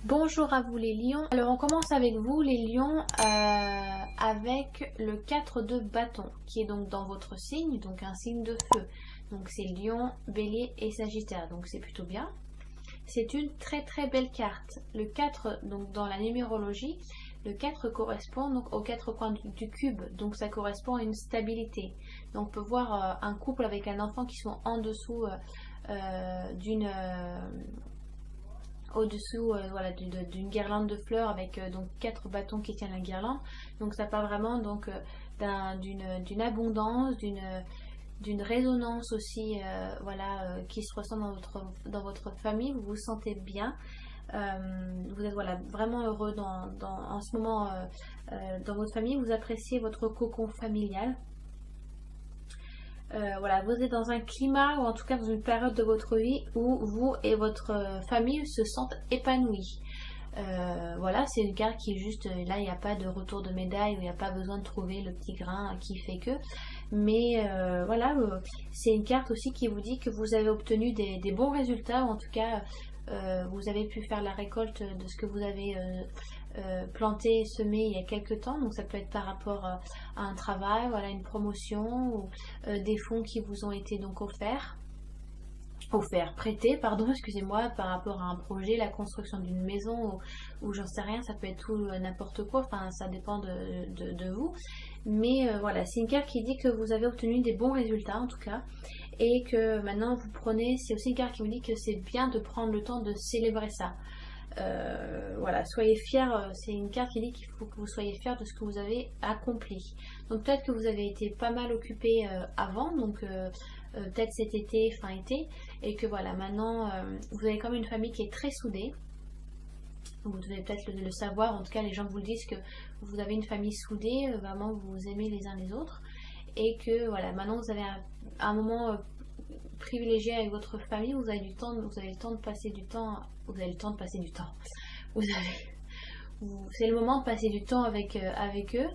Bonjour à vous les lions. Alors on commence avec vous les lions avec le 4 de bâton qui est donc dans votre signe, donc un signe de feu. Donc c'est lion, bélier et sagittaire, donc c'est plutôt bien. C'est une très très belle carte. Le 4, donc dans la numérologie, le 4 correspond donc aux 4 coins du cube, donc ça correspond à une stabilité. Donc on peut voir un couple avec un enfant qui sont en dessous d'une au-dessous voilà, d'une guirlande de fleurs avec donc 4 bâtons qui tiennent la guirlande. Donc ça parle vraiment donc d'une abondance, d'une résonance aussi voilà, qui se ressent dans votre famille. Vous vous sentez bien. Vous êtes voilà, vraiment heureux en ce moment dans votre famille. Vous appréciez votre cocon familial. Voilà, vous êtes dans un climat ou en tout cas dans une période de votre vie où vous et votre famille se sentent épanouis. Voilà, c'est une carte qui est juste, là il n'y a pas de retour de médaille, il n'y a pas besoin de trouver le petit grain qui fait que. Mais voilà, c'est une carte aussi qui vous dit que vous avez obtenu des bons résultats, ou en tout cas vous avez pu faire la récolte de ce que vous avez planté, semé il y a quelques temps. Donc ça peut être par rapport à un travail, voilà, une promotion ou des fonds qui vous ont été donc prêter, pardon, excusez-moi, par rapport à un projet, la construction d'une maison ou j'en sais rien, ça peut être tout n'importe quoi, enfin ça dépend de vous. Mais voilà, c'est une carte qui dit que vous avez obtenu des bons résultats en tout cas, et que maintenant vous prenez, c'est aussi une carte qui vous dit que c'est bien de prendre le temps de célébrer ça. Voilà, soyez fiers, c'est une carte qui dit qu'il faut que vous soyez fiers de ce que vous avez accompli. Donc peut-être que vous avez été pas mal occupé avant, donc peut-être cet été, fin été, et que voilà, maintenant vous avez comme une famille qui est très soudée. Vous devez peut-être le savoir, en tout cas les gens vous le disent que vous avez une famille soudée, vraiment vous vous aimez les uns les autres, et que voilà, maintenant vous avez un moment privilégié avec votre famille, vous avez le temps de passer du temps, c'est le moment de passer du temps avec eux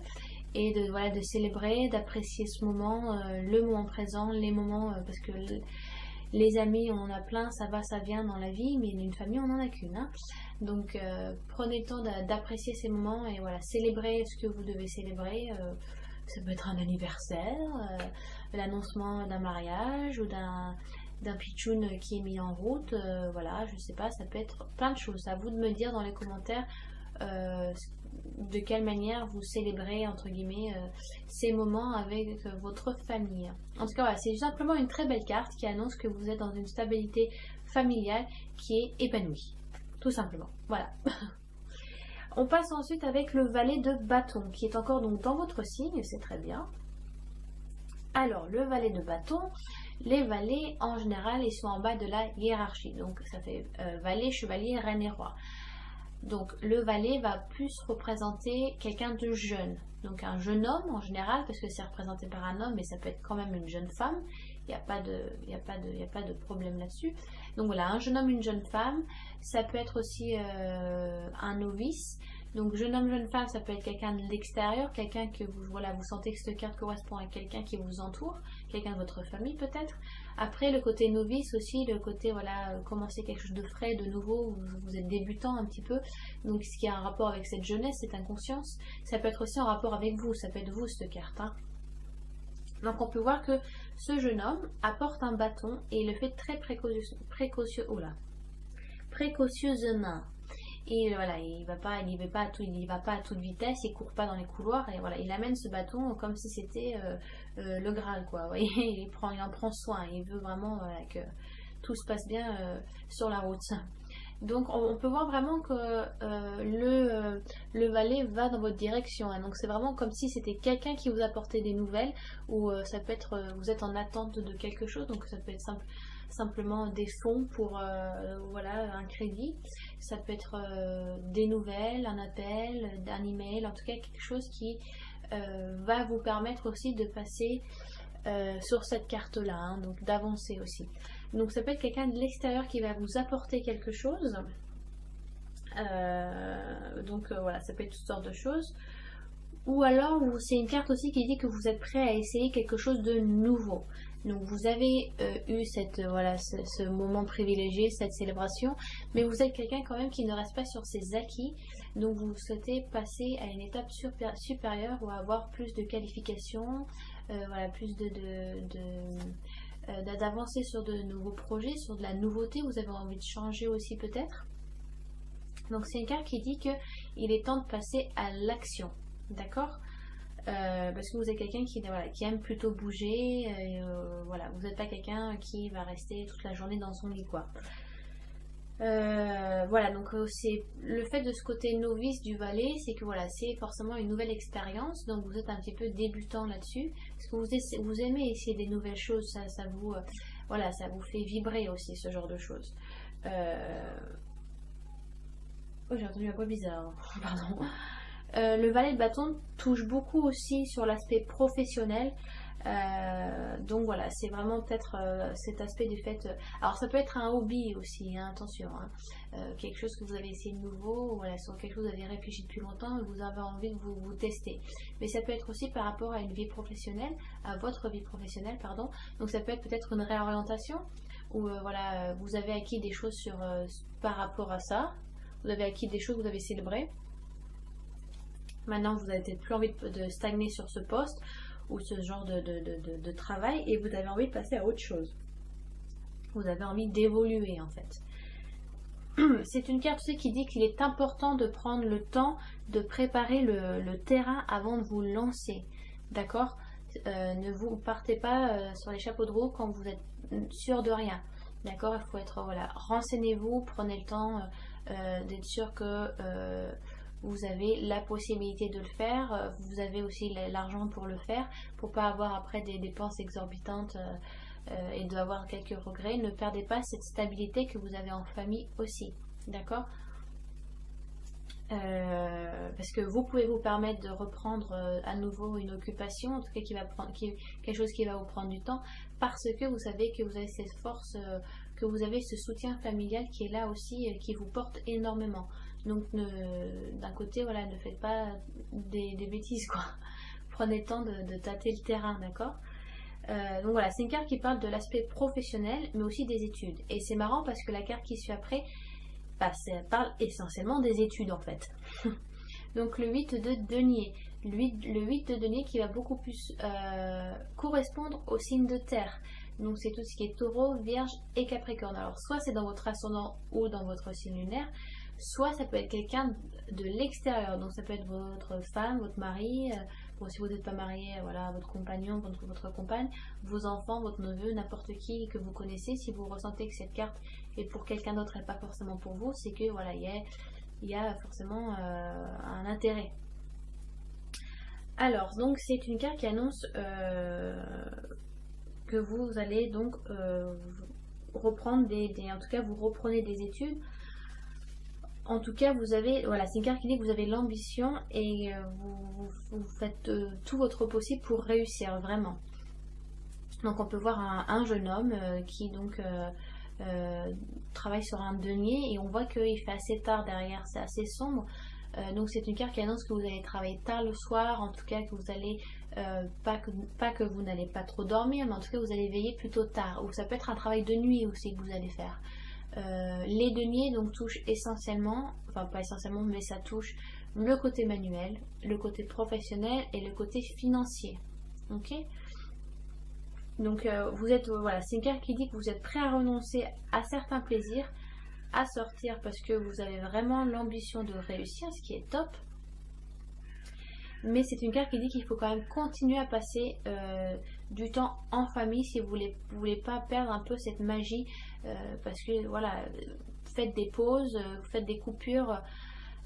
et voilà, de célébrer, d'apprécier ce moment, le moment présent, les moments, parce que les amis on en a plein, ça va, ça vient dans la vie, mais une famille on n'en a qu'une, hein. Donc prenez le temps d'apprécier ces moments et voilà, célébrer ce que vous devez célébrer. Ça peut être un anniversaire, l'annoncement d'un mariage ou d'un pitchoun qui est mis en route, voilà, je sais pas, ça peut être plein de choses. À vous de me dire dans les commentaires de quelle manière vous célébrez entre guillemets ces moments avec votre famille. En tout cas voilà, c'est simplement une très belle carte qui annonce que vous êtes dans une stabilité familiale qui est épanouie, tout simplement, voilà. On passe ensuite avec le valet de bâton qui est encore donc dans votre signe, c'est très bien. Alors le valet de bâton, les valets en général ils sont en bas de la hiérarchie, donc ça fait valet, chevalier, reine et roi. Donc le valet va plus représenter quelqu'un de jeune, donc un jeune homme en général, parce que c'est représenté par un homme, mais ça peut être quand même une jeune femme, il n'y a pas de problème là-dessus. Donc voilà, un jeune homme, une jeune femme, ça peut être aussi un novice. Donc jeune homme, jeune femme, ça peut être quelqu'un de l'extérieur, quelqu'un que vous, voilà, vous sentez que cette carte correspond à quelqu'un qui vous entoure, quelqu'un de votre famille peut-être. Après le côté novice aussi, le côté voilà, commencer quelque chose de frais, de nouveau, vous êtes débutant un petit peu, donc ce qui a un rapport avec cette jeunesse, cette inconscience, ça peut être aussi en rapport avec vous, ça peut être vous cette carte, hein. Donc on peut voir que ce jeune homme apporte un bâton et il le fait très précautionneusement. Et voilà, il va pas à toute vitesse, il court pas dans les couloirs et voilà, il amène ce bâton comme si c'était le Graal, quoi. Vous voyez, il en prend soin, il veut vraiment que tout se passe bien sur la route. Donc on peut voir vraiment que le valet va dans votre direction, hein. Donc c'est vraiment comme si c'était quelqu'un qui vous apportait des nouvelles, ou ça peut être vous êtes en attente de quelque chose, donc ça peut être simplement des fonds pour voilà, un crédit, ça peut être des nouvelles, un appel, un email, en tout cas quelque chose qui va vous permettre aussi de passer sur cette carte là, hein, donc d'avancer aussi. Donc ça peut être quelqu'un de l'extérieur qui va vous apporter quelque chose, donc voilà, ça peut être toutes sortes de choses. Ou alors, c'est une carte aussi qui dit que vous êtes prêt à essayer quelque chose de nouveau. Donc vous avez eu voilà, ce moment privilégié, cette célébration, mais vous êtes quelqu'un quand même qui ne reste pas sur ses acquis. Donc vous souhaitez passer à une étape supérieure ou avoir plus de qualifications, voilà, plus d'avancer sur de nouveaux projets, sur de la nouveauté. Vous avez envie de changer aussi peut-être. Donc c'est une carte qui dit qu'il est temps de passer à l'action. D'accord, parce que vous êtes quelqu'un qui aime plutôt bouger, voilà, vous n'êtes pas quelqu'un qui va rester toute la journée dans son lit, quoi. Voilà, donc c'est le fait de ce côté novice du valet, c'est que voilà, c'est forcément une nouvelle expérience, donc vous êtes un petit peu débutant là-dessus, parce que vous aimez essayer des nouvelles choses, ça vous, voilà, ça vous fait vibrer aussi, ce genre de choses. Oh, j'ai entendu un peu bizarre, pardon. Le valet de bâton touche beaucoup aussi sur l'aspect professionnel. Donc voilà, c'est vraiment peut-être cet aspect du fait. Alors ça peut être un hobby aussi, hein, attention. Hein. Quelque chose que vous avez essayé de nouveau, voilà, sur quelque chose que vous avez réfléchi depuis longtemps et vous avez envie de vous tester. Mais ça peut être aussi par rapport à une vie professionnelle, à votre vie professionnelle, pardon. Donc ça peut être peut-être une réorientation où voilà, vous avez acquis des choses par rapport à ça. Vous avez acquis des choses que vous avez célébrées. Maintenant, vous n'avez peut-être plus envie de stagner sur ce poste ou ce genre de travail et vous avez envie de passer à autre chose. Vous avez envie d'évoluer en fait. C'est une carte aussi qui dit qu'il est important de prendre le temps de préparer le terrain avant de vous lancer. D'accord, ne vous partez pas sur les chapeaux de roue quand vous êtes sûr de rien. D'accord, il faut être, voilà, renseignez-vous, prenez le temps d'être sûr que vous avez la possibilité de le faire, vous avez aussi l'argent pour le faire, pour pas avoir après des dépenses exorbitantes et d'avoir quelques regrets. Ne perdez pas cette stabilité que vous avez en famille aussi, d'accord, parce que vous pouvez vous permettre de reprendre à nouveau une occupation, en tout cas quelque chose qui va vous prendre du temps, parce que vous savez que vous avez cette force, que vous avez ce soutien familial qui est là aussi, qui vous porte énormément. Donc d'un côté, voilà, ne faites pas des bêtises, quoi. Prenez le temps de tâter le terrain, d'accord. Donc voilà, c'est une carte qui parle de l'aspect professionnel, mais aussi des études. Et c'est marrant parce que la carte qui suit après, ça parle essentiellement des études en fait. Donc le 8 de denier. Le 8 de denier qui va beaucoup plus correspondre au signe de terre. Donc c'est tout ce qui est taureau, vierge et capricorne. Alors soit c'est dans votre ascendant ou dans votre signe lunaire, soit ça peut être quelqu'un de l'extérieur. Donc ça peut être votre femme, votre mari, bon, si vous n'êtes pas marié, voilà, votre compagnon, votre compagne, vos enfants, votre neveu, n'importe qui que vous connaissez. Si vous ressentez que cette carte est pour quelqu'un d'autre et pas forcément pour vous, c'est que voilà, il y a forcément un intérêt. Alors, donc c'est une carte qui annonce que vous allez donc reprendre en tout cas vous reprenez des études. En tout cas, vous avez, voilà, c'est une carte qui dit que vous avez l'ambition et vous faites tout votre possible pour réussir, vraiment. Donc on peut voir un jeune homme qui donc travaille sur un denier et on voit qu'il fait assez tard derrière, c'est assez sombre. Donc c'est une carte qui annonce que vous allez travailler tard le soir, en tout cas que vous allez, pas que vous n'allez pas trop dormir, mais en tout cas vous allez veiller plutôt tard. Ou ça peut être un travail de nuit aussi que vous allez faire. Les deniers donc touchent essentiellement, enfin pas essentiellement, mais ça touche le côté manuel, le côté professionnel et le côté financier. Ok, donc vous êtes, voilà, c'est une carte qui dit que vous êtes prêt à renoncer à certains plaisirs, à sortir parce que vous avez vraiment l'ambition de réussir, ce qui est top. Mais c'est une carte qui dit qu'il faut quand même continuer à passer du temps en famille si vous voulez pas perdre un peu cette magie, parce que voilà, faites des pauses, faites des coupures,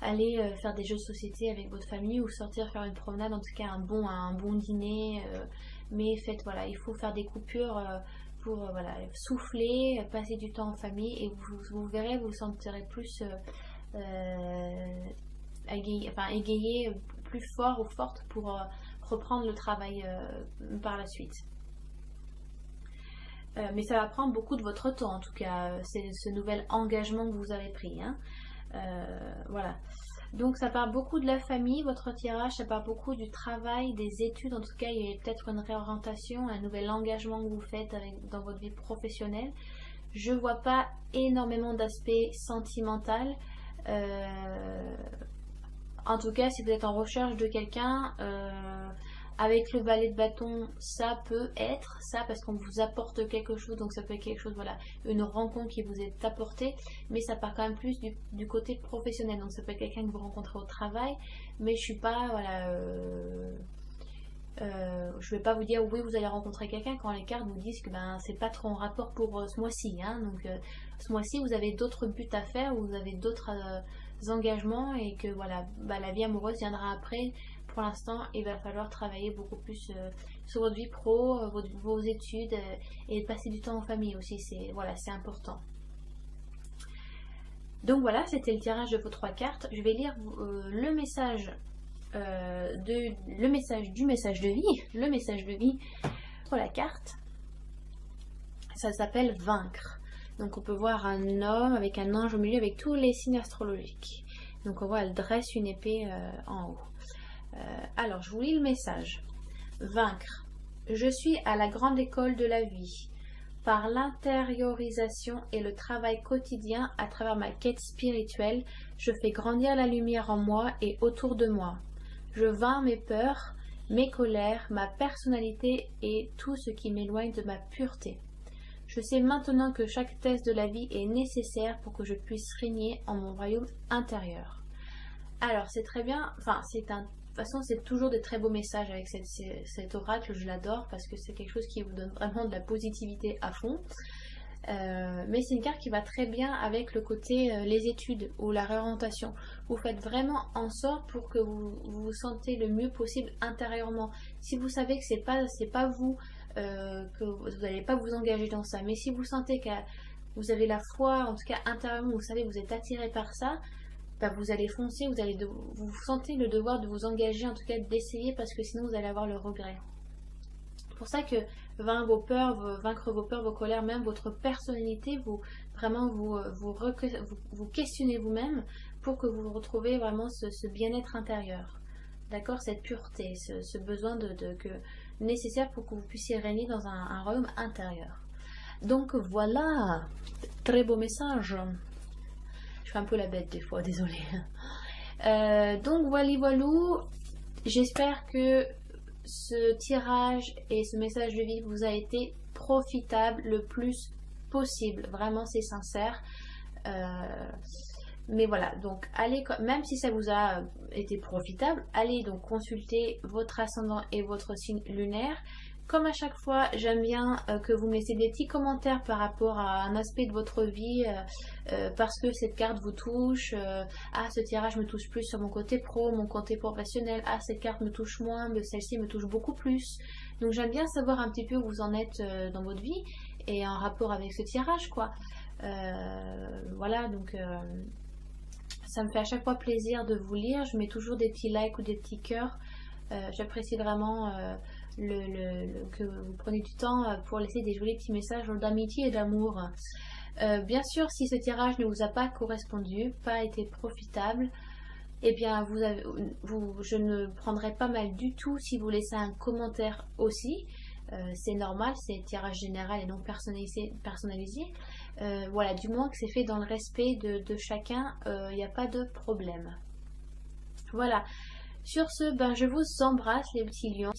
allez faire des jeux de société avec votre famille ou sortir faire une promenade, en tout cas un bon dîner, mais faites, voilà, il faut faire des coupures pour voilà, souffler, passer du temps en famille et vous verrez, vous vous sentirez plus égayé, plus fort ou forte pour reprendre le travail par la suite. Mais ça va prendre beaucoup de votre temps, en tout cas, c'est ce nouvel engagement que vous avez pris, hein. Voilà. Donc ça part beaucoup de la famille, votre tirage, ça part beaucoup du travail, des études, en tout cas il y a peut-être une réorientation, un nouvel engagement que vous faites dans votre vie professionnelle. Je vois pas énormément d'aspect sentimental. En tout cas, si vous êtes en recherche de quelqu'un, avec le valet de bâton, ça peut être ça parce qu'on vous apporte quelque chose, donc ça peut être quelque chose, voilà, une rencontre qui vous est apportée, mais ça part quand même plus du côté professionnel, donc ça peut être quelqu'un que vous rencontrez au travail, mais je suis pas, voilà, je vais pas vous dire oui vous allez rencontrer quelqu'un quand les cartes vous disent que ben c'est pas trop en rapport pour ce mois-ci, hein. Donc ce mois-ci vous avez d'autres buts à faire, ou vous avez d'autres engagements, et que voilà, bah, la vie amoureuse viendra après. Pour l'instant il va falloir travailler beaucoup plus sur votre vie pro, vos études, et passer du temps en famille aussi, c'est voilà, c'est important. Donc voilà, c'était le tirage de vos 3 cartes. Je vais lire le message le message du message de vie, le message de vie pour la carte. Ça s'appelle vaincre. Donc on peut voir un homme avec un ange au milieu avec tous les signes astrologiques. Donc on voit, elle dresse une épée en haut. Alors je vous lis le message. Vaincre. Je suis à la grande école de la vie. Par l'intériorisation et le travail quotidien à travers ma quête spirituelle, je fais grandir la lumière en moi et autour de moi. Je vainc mes peurs, mes colères, ma personnalité et tout ce qui m'éloigne de ma pureté. Je sais maintenant que chaque test de la vie est nécessaire pour que je puisse régner en mon royaume intérieur. Alors c'est très bien, enfin de toute façon c'est toujours des très beaux messages avec cet oracle, je l'adore parce que c'est quelque chose qui vous donne vraiment de la positivité à fond. Mais c'est une carte qui va très bien avec le côté les études ou la réorientation. Vous faites vraiment en sorte pour que vous vous sentez le mieux possible intérieurement. Si vous savez que c'est pas vous, que vous n'allez pas vous engager dans ça, mais si vous sentez que vous avez la foi, en tout cas intérieurement, vous savez que vous êtes attiré par ça, bah vous allez foncer, vous sentez le devoir de vous engager, en tout cas d'essayer, parce que sinon vous allez avoir le regret. C'est pour ça que vaincre vos peurs, vos colères, même votre personnalité, vous questionnez vous-même pour que vous retrouvez vraiment ce bien-être intérieur. D'accord, cette pureté, ce besoin nécessaire pour que vous puissiez régner dans un royaume intérieur. Donc voilà, très beau message. Je fais un peu la bête des fois, désolée. Donc voilou, j'espère que ce tirage et ce message de vie vous a été profitable le plus possible. Vraiment, c'est sincère. Mais voilà, donc allez, même si ça vous a été profitable, allez donc consulter votre ascendant et votre signe lunaire. Comme à chaque fois, j'aime bien que vous me laissiez des petits commentaires par rapport à un aspect de votre vie, parce que cette carte vous touche. Ah, ce tirage me touche plus sur mon côté pro, mon côté professionnel. Ah, cette carte me touche moins, mais celle-ci me touche beaucoup plus. Donc j'aime bien savoir un petit peu où vous en êtes dans votre vie et en rapport avec ce tirage, quoi. Voilà, donc ça me fait à chaque fois plaisir de vous lire. Je mets toujours des petits likes ou des petits cœurs. J'apprécie vraiment que vous preniez du temps pour laisser des jolis petits messages d'amitié et d'amour. Bien sûr, si ce tirage ne vous a pas correspondu, pas été profitable, eh bien je ne prendrai pas mal du tout si vous laissez un commentaire aussi. C'est normal, c'est tirage général et donc personnalisé. Voilà, du moins que c'est fait dans le respect de chacun, il n'y a pas de problème. Voilà. Sur ce, je vous embrasse les petits lions.